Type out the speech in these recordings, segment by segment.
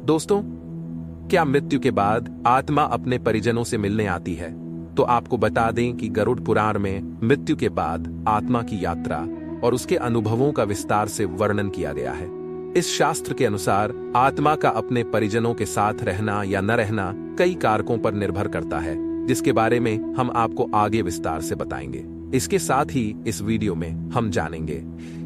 दोस्तों, क्या मृत्यु के बाद आत्मा अपने परिजनों से मिलने आती है? तो आपको बता दें कि गरुड़ पुराण में मृत्यु के बाद आत्मा की यात्रा और उसके अनुभवों का विस्तार से वर्णन किया गया है। इस शास्त्र के अनुसार आत्मा का अपने परिजनों के साथ रहना या न रहना कई कारकों पर निर्भर करता है, जिसके बारे में हम आपको आगे विस्तार से बताएंगे। इसके साथ ही इस वीडियो में हम जानेंगे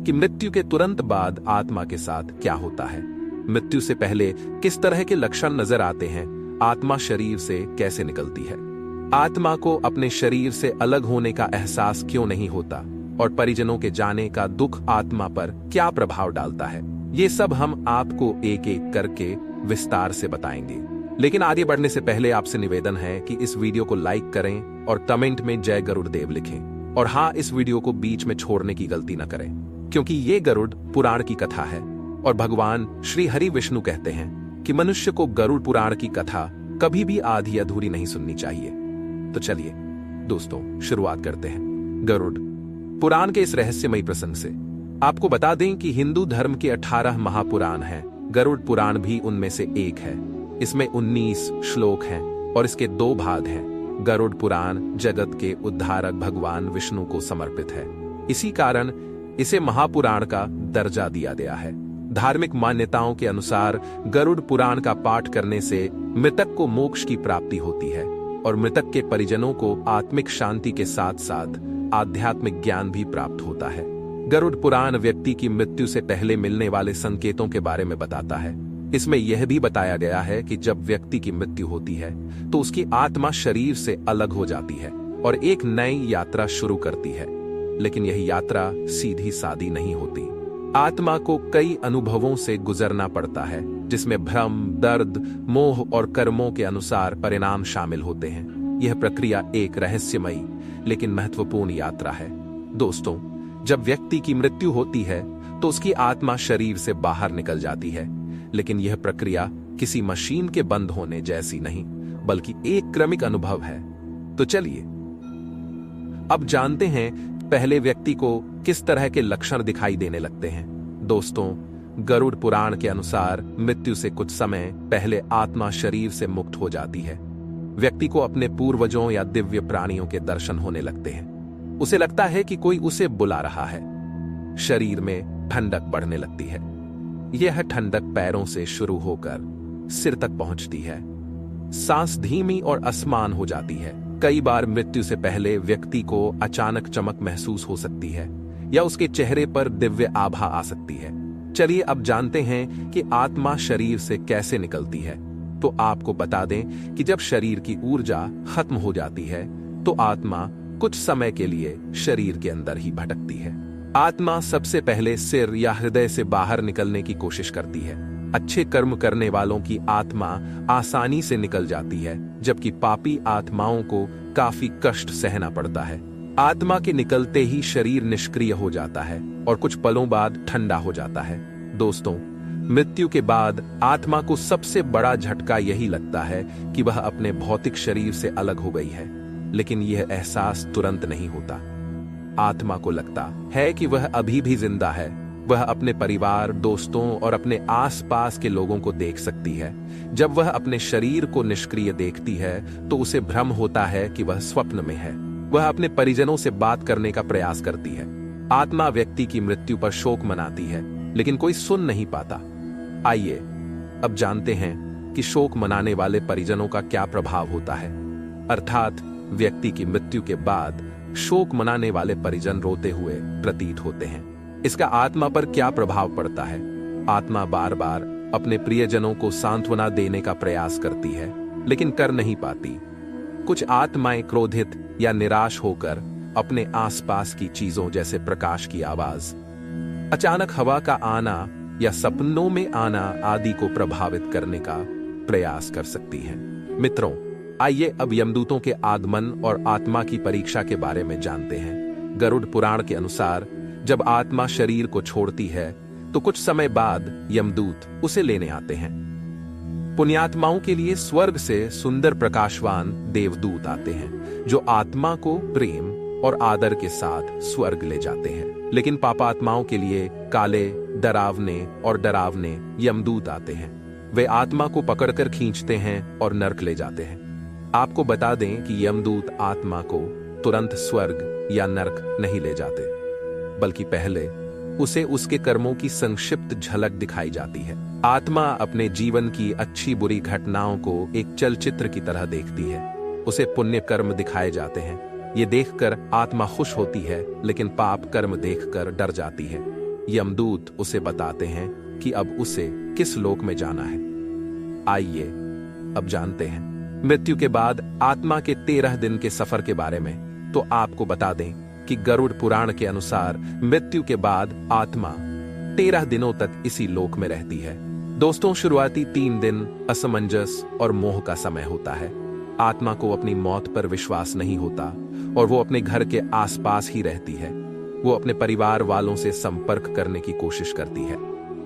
कि मृत्यु के तुरंत बाद आत्मा के साथ क्या होता है, मृत्यु से पहले किस तरह के लक्षण नजर आते हैं, आत्मा शरीर से कैसे निकलती है, आत्मा को अपने शरीर से अलग होने का एहसास क्यों नहीं होता और परिजनों के जाने का दुख आत्मा पर क्या प्रभाव डालता है। ये सब हम आपको एक एक करके विस्तार से बताएंगे। लेकिन आगे बढ़ने से पहले आपसे निवेदन है कि इस वीडियो को लाइक करें और कमेंट में जय गरुड़देव लिखें। और हाँ, इस वीडियो को बीच में छोड़ने की गलती न करें, क्योंकि ये गरुड़ पुराण की कथा है और भगवान श्री हरि विष्णु कहते हैं कि मनुष्य को गरुड़ पुराण की कथा कभी भी आधी अधूरी नहीं सुननी चाहिए। तो चलिए दोस्तों, शुरुआत करते हैं गरुड़ पुराण के इस रहस्यमयी प्रसंग से। आपको बता दें कि हिंदू धर्म के 18 महापुराण हैं। गरुड़ पुराण भी उनमें से एक है। इसमें 19 श्लोक हैं और इसके 2 भाग हैं। गरुड़ पुराण जगत के उद्धारक भगवान विष्णु को समर्पित है, इसी कारण इसे महापुराण का दर्जा दिया गया है। धार्मिक मान्यताओं के अनुसार गरुड़ पुराण का पाठ करने से मृतक को मोक्ष की प्राप्ति होती है और मृतक के परिजनों को आत्मिक शांति के साथ साथ आध्यात्मिक ज्ञान भी प्राप्त होता है। गरुड़ पुराण व्यक्ति की मृत्यु से पहले मिलने वाले संकेतों के बारे में बताता है। इसमें यह भी बताया गया है कि जब व्यक्ति की मृत्यु होती है तो उसकी आत्मा शरीर से अलग हो जाती है और एक नई यात्रा शुरू करती है। लेकिन यह यात्रा सीधी सादी नहीं होती। आत्मा को कई अनुभवों से गुजरना पड़ता है, जिसमें भ्रम, दर्द, मोह और कर्मों के अनुसार परिणाम शामिल होते हैं। यह प्रक्रिया एक रहस्यमयी लेकिन महत्वपूर्ण यात्रा है। दोस्तों, जब व्यक्ति की मृत्यु होती है तो उसकी आत्मा शरीर से बाहर निकल जाती है, लेकिन यह प्रक्रिया किसी मशीन के बंद होने जैसी नहीं, बल्कि एक क्रमिक अनुभव है। तो चलिए अब जानते हैं पहले व्यक्ति को किस तरह के लक्षण दिखाई देने लगते हैं। दोस्तों, गरुड़ पुराण के अनुसार मृत्यु से कुछ समय पहले आत्मा शरीर से मुक्त हो जाती है। व्यक्ति को अपने पूर्वजों या दिव्य प्राणियों के दर्शन होने लगते हैं। उसे लगता है कि कोई उसे बुला रहा है। शरीर में ठंडक बढ़ने लगती है। यह ठंडक पैरों से शुरू होकर सिर तक पहुंचती है। सांस धीमी और असमान हो जाती है। कई बार मृत्यु से पहले व्यक्ति को अचानक चमक महसूस हो सकती है या उसके चेहरे पर दिव्य आभा आ सकती है। चलिए अब जानते हैं कि आत्मा शरीर से कैसे निकलती है। तो आपको बता दें कि जब शरीर की ऊर्जा खत्म हो जाती है तो आत्मा कुछ समय के लिए शरीर के अंदर ही भटकती है। आत्मा सबसे पहले सिर या हृदय से बाहर निकलने की कोशिश करती है। अच्छे कर्म करने वालों की आत्मा आसानी से निकल जाती है, जबकि पापी आत्माओं को काफी कष्ट सहना पड़ता है। आत्मा के निकलते ही शरीर निष्क्रिय हो जाता है और कुछ पलों बाद ठंडा हो जाता है। दोस्तों, मृत्यु के बाद आत्मा को सबसे बड़ा झटका यही लगता है कि वह अपने भौतिक शरीर से अलग हो गई है, लेकिन यह एहसास तुरंत नहीं होता। आत्मा को लगता है कि वह अभी भी जिंदा है। वह अपने परिवार, दोस्तों और अपने आसपास के लोगों को देख सकती है। जब वह अपने शरीर को निष्क्रिय देखती है तो उसे भ्रम होता है कि वह स्वप्न में है। वह अपने परिजनों से बात करने का प्रयास करती है। आत्मा व्यक्ति की मृत्यु पर शोक मनाती है, लेकिन कोई सुन नहीं पाता। आइए अब जानते हैं कि शोक मनाने वाले परिजनों का क्या प्रभाव होता है। अर्थात व्यक्ति की मृत्यु के बाद शोक मनाने वाले परिजन रोते हुए प्रतीत होते हैं। इसका आत्मा पर क्या प्रभाव पड़ता है? आत्मा बार बार अपने प्रियजनों को सांत्वना देने का प्रयास करती है, लेकिन कर नहीं पाती। कुछ आत्माएं क्रोधित या निराश होकर अपने आसपास की चीजों जैसे प्रकाश की आवाज, अचानक हवा का आना या सपनों में आना आदि को प्रभावित करने का प्रयास कर सकती हैं। मित्रों, आइए अब यमदूतों के आगमन और आत्मा की परीक्षा के बारे में जानते हैं। गरुड़ पुराण के अनुसार जब आत्मा शरीर को छोड़ती है तो कुछ समय बाद यमदूत उसे लेने आते हैं। पुण्यात्माओं के लिए स्वर्ग से सुंदर प्रकाशवान देवदूत आते हैं जो आत्मा को प्रेम और आदर के साथ स्वर्ग ले जाते हैं। लेकिन पापात्माओं के लिए काले, डरावने और डरावने यमदूत आते हैं। वे आत्मा को पकड़कर खींचते हैं और नरक ले जाते हैं। आपको बता दें कि यमदूत आत्मा को तुरंत स्वर्ग या नरक नहीं ले जाते, बल्कि पहले उसे उसके कर्मों की संक्षिप्त झलक दिखाई जाती है। आत्मा अपने जीवन की अच्छी बुरी घटनाओं को एक चलचित्र की तरह देखती है। उसे पुण्य कर्म दिखाए जाते हैं। ये देखकर आत्मा खुश होती है, लेकिन पाप कर्म देखकर डर जाती है। यमदूत उसे बताते हैं कि अब उसे किस लोक में जाना है। आइए अब जानते हैं मृत्यु के बाद आत्मा के 13 दिन के सफर के बारे में। तो आपको बता दें कि गरुड़ पुराण के अनुसार मृत्यु के बाद आत्मा 13 दिनों तक इसी लोक में रहती है। दोस्तों, शुरुआती 3 दिन असमंजस और मोह का समय होता है। आत्मा को अपनी मौत पर विश्वास नहीं होता और वो अपने घर के आसपास ही रहती है। वो अपने परिवार वालों से संपर्क करने की कोशिश करती है।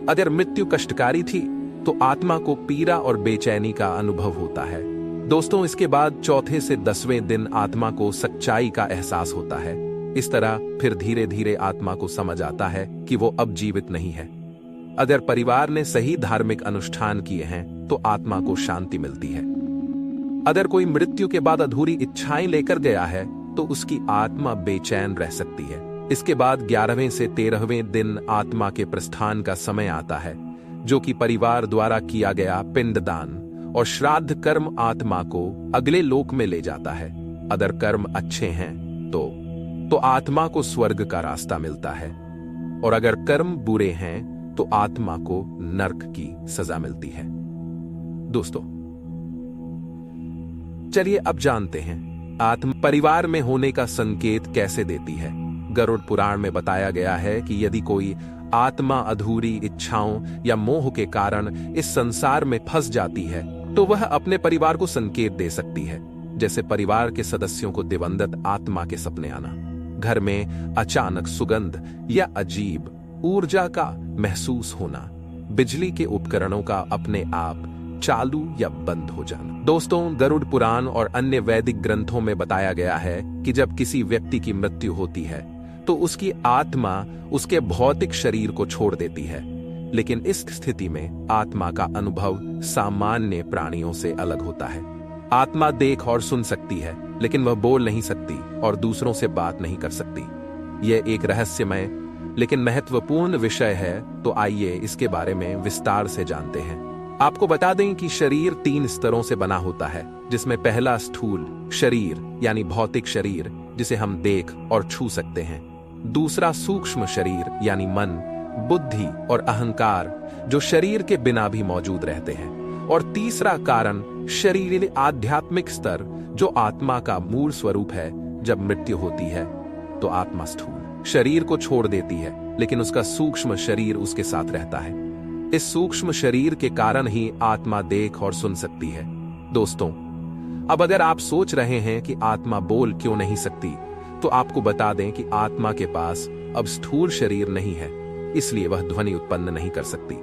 अगर मृत्यु कष्टकारी थी तो आत्मा को पीड़ा और बेचैनी का अनुभव होता है। दोस्तों, इसके बाद चौथे से 10वें दिन आत्मा को सच्चाई का एहसास होता है। इस तरह फिर धीरे धीरे आत्मा को समझ आता है कि वो अब जीवित नहीं है। अगर परिवार ने सही धार्मिक अनुष्ठान किए हैं तो आत्मा को शांति मिलती है। अगर कोई मृत्यु के बाद अधूरी इच्छाएं लेकर गया है तो उसकी आत्मा बेचैन रह सकती है। इसके बाद 11वें से 13वें दिन आत्मा के प्रस्थान का समय आता है, जो कि परिवार द्वारा किया गया पिंडदान और श्राद्ध कर्म आत्मा को अगले लोक में ले जाता है। अगर कर्म अच्छे हैं तो आत्मा को स्वर्ग का रास्ता मिलता है, और अगर कर्म बुरे हैं तो आत्मा को नरक की सजा मिलती है। दोस्तों, चलिए अब जानते हैं आत्मा परिवार में होने का संकेत कैसे देती है। गरुड़ पुराण में बताया गया है कि यदि कोई आत्मा अधूरी इच्छाओं या मोह के कारण इस संसार में फंस जाती है तो वह अपने परिवार को संकेत दे सकती है, जैसे परिवार के सदस्यों को दिवंगत आत्मा के सपने आना, घर में अचानक सुगंध या अजीब ऊर्जा का महसूस होना, बिजली के उपकरणों का अपने आप चालू या बंद हो जाना। दोस्तों, गरुड़ पुराण और अन्य वैदिक ग्रंथों में बताया गया है कि जब किसी व्यक्ति की मृत्यु होती है तो उसकी आत्मा उसके भौतिक शरीर को छोड़ देती है, लेकिन इस स्थिति में आत्मा का अनुभव सामान्य प्राणियों से अलग होता है। आत्मा देख और सुन सकती है, लेकिन वह बोल नहीं सकती और दूसरों से बात नहीं कर सकती। यह एक रहस्यमय लेकिन महत्वपूर्ण विषय है, तो आइए इसके बारे में विस्तार से जानते हैं। आपको बता दें कि शरीर 3 स्तरों से बना होता है, जिसमें पहला स्थूल शरीर यानी भौतिक शरीर, जिसे हम देख और छू सकते हैं। दूसरा सूक्ष्म शरीर यानी मन, बुद्धि और अहंकार, जो शरीर के बिना भी मौजूद रहते हैं। और तीसरा कारण शरीर आध्यात्मिक स्तर, जो आत्मा का मूल स्वरूप है। जब मृत्यु होती है तो आत्मा स्थूल शरीर को छोड़ देती है, लेकिन उसका सूक्ष्म शरीर उसके साथ रहता है। इस सूक्ष्म शरीर के कारण ही आत्मा देख और सुन सकती है। दोस्तों, अब अगर आप सोच रहे हैं कि आत्मा बोल क्यों नहीं सकती, तो आपको बता दें कि आत्मा के पास अब स्थूल शरीर नहीं है, इसलिए वह ध्वनि उत्पन्न नहीं कर सकती।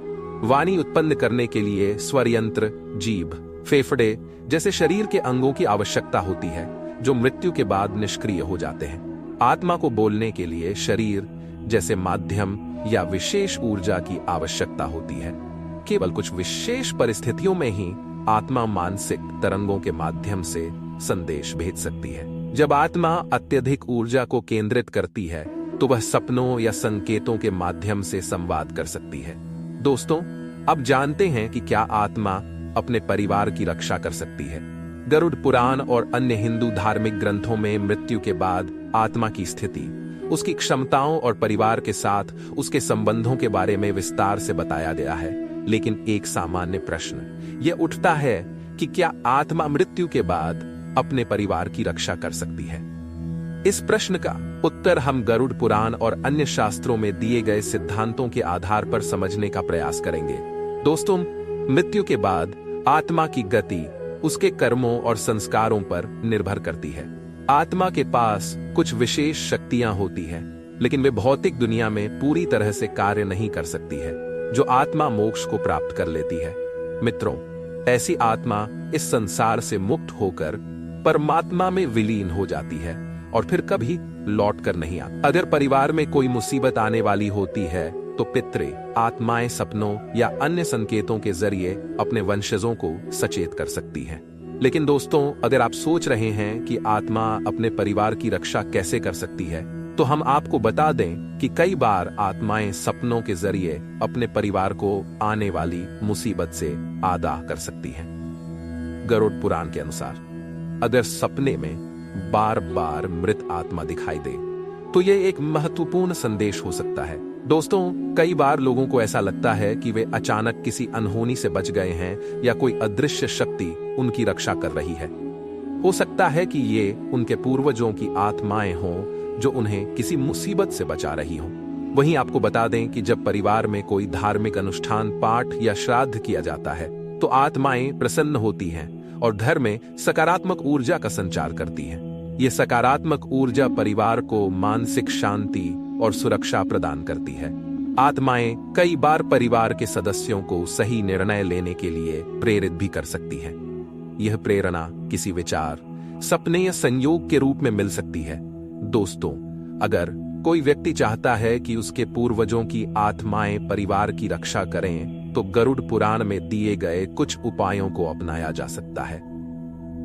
वाणी उत्पन्न करने के लिए स्वर यंत्र, जीभ, फेफड़े जैसे शरीर के अंगों की आवश्यकता होती है, जो मृत्यु के बाद निष्क्रिय हो जाते हैं। आत्मा को बोलने के लिए शरीर जैसे माध्यम या विशेष ऊर्जा की आवश्यकता होती है। केवल कुछ विशेष परिस्थितियों में ही आत्मा मानसिक तरंगों के माध्यम से संदेश भेज सकती है। जब आत्मा अत्यधिक ऊर्जा को केंद्रित करती है तो वह सपनों या संकेतों के माध्यम से संवाद कर सकती है। दोस्तों, अब जानते हैं कि क्या आत्मा अपने परिवार की रक्षा कर सकती है। गरुड़ पुराण और अन्य हिंदू धार्मिक ग्रंथों में मृत्यु के बाद आत्मा की स्थिति, उसकी क्षमताओं और परिवार के साथ उसके संबंधों के बारे में विस्तार से बताया गया है। लेकिन एक सामान्य प्रश्न यह उठता है कि क्या आत्मा मृत्यु के बाद अपने परिवार की रक्षा कर सकती है? इस प्रश्न का उत्तर हम गरुड़ पुराण और अन्य शास्त्रों में दिए गए सिद्धांतों के आधार पर समझने का प्रयास करेंगे। दोस्तों, मृत्यु के बाद आत्मा की गति उसके कर्मों और संस्कारों पर निर्भर करती है। आत्मा के पास कुछ विशेष शक्तियां होती हैं, लेकिन वे भौतिक दुनिया में पूरी तरह से कार्य नहीं कर सकती है, जो आत्मा मोक्ष को प्राप्त कर लेती है। मित्रों, ऐसी आत्मा इस संसार से मुक्त होकर परमात्मा में विलीन हो जाती है और फिर कभी लौट कर नहीं आती। अगर परिवार में कोई मुसीबत आने वाली होती है तो पितृ आत्माएं सपनों या अन्य संकेतों के जरिए अपने वंशजों को सचेत कर सकती हैं। लेकिन दोस्तों, अगर आप सोच रहे हैं कि आत्मा अपने परिवार की रक्षा कैसे कर सकती है, तो हम आपको बता दें कि कई बार आत्माएं सपनों के जरिए अपने परिवार को आने वाली मुसीबत से आगाह कर सकती हैं। गरुड़ पुराण के अनुसार अगर सपने में बार बार मृत आत्मा दिखाई दे तो यह एक महत्वपूर्ण संदेश हो सकता है। दोस्तों, कई बार लोगों को ऐसा लगता है कि वे अचानक किसी अनहोनी से बच गए हैं या कोई अदृश्य शक्ति उनकी रक्षा कर रही है। हो सकता है कि ये उनके पूर्वजों की आत्माएं हों जो उन्हें किसी मुसीबत से बचा रही हों। वहीं आपको बता दें कि जब परिवार में कोई धार्मिक अनुष्ठान, पाठ या श्राद्ध किया जाता है तो आत्माएं प्रसन्न होती हैं और घर में सकारात्मक ऊर्जा का संचार करती हैं। ये सकारात्मक ऊर्जा परिवार को मानसिक शांति और सुरक्षा प्रदान करती है। आत्माएं कई बार परिवार के सदस्यों को सही निर्णय लेने के लिए प्रेरित भी कर सकती हैं। यह प्रेरणा किसी विचार, सपने या संयोग के रूप में मिल सकती है। दोस्तों, अगर कोई व्यक्ति चाहता है कि उसके पूर्वजों की आत्माएं परिवार की रक्षा करें, तो गरुड़ पुराण में दिए गए कुछ उपायों को अपनाया जा सकता है।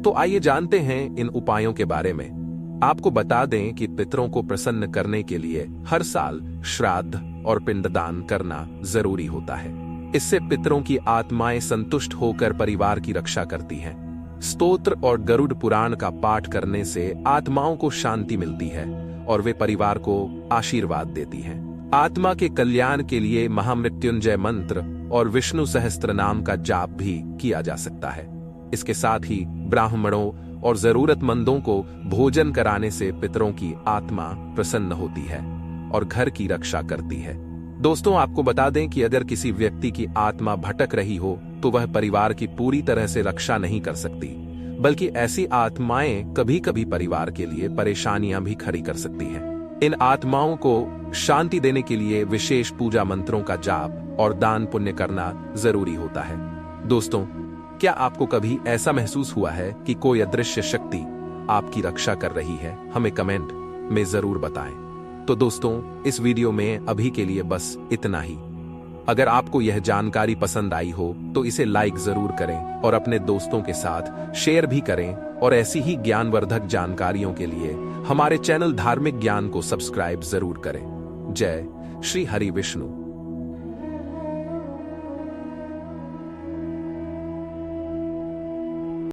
तो आइए जानते हैं इन उपायों के बारे में। आपको बता दें कि पितरों को प्रसन्न करने के लिए हर साल श्राद्ध और पिंडदान करना जरूरी होता है। इससे पितरों की आत्माएं संतुष्ट होकर परिवार की रक्षा करती हैं। स्तोत्र और गरुड़ पुराण का पाठ करने से आत्माओं को शांति मिलती है और वे परिवार को आशीर्वाद देती हैं। आत्मा के कल्याण के लिए महामृत्युंजय मंत्र और विष्णु सहस्त्र नाम का जाप भी किया जा सकता है। इसके साथ ही ब्राह्मणों और जरूरतमंदों को भोजन कराने से पितरों की आत्मा प्रसन्न होती है और घर की रक्षा करती है। दोस्तों, आपको बता दें कि अगर किसी व्यक्ति की आत्मा भटक रही हो तो वह परिवार की पूरी तरह से रक्षा नहीं कर सकती, बल्कि ऐसी आत्माएं कभी-कभी परिवार के लिए परेशानियां भी खड़ी कर सकती हैं। इन आत्माओं को शांति देने के लिए विशेष पूजा मंत्रों का जाप और दान पुण्य करना जरूरी होता है। दोस्तों, क्या आपको कभी ऐसा महसूस हुआ है कि कोई अदृश्य शक्ति आपकी रक्षा कर रही है? हमें कमेंट में जरूर बताएं। तो दोस्तों, इस वीडियो में अभी के लिए बस इतना ही। अगर आपको यह जानकारी पसंद आई हो तो इसे लाइक जरूर करें और अपने दोस्तों के साथ शेयर भी करें। और ऐसी ही ज्ञानवर्धक जानकारियों के लिए हमारे चैनल धार्मिक ज्ञान को सब्सक्राइब जरूर करें। जय श्री हरि विष्णु।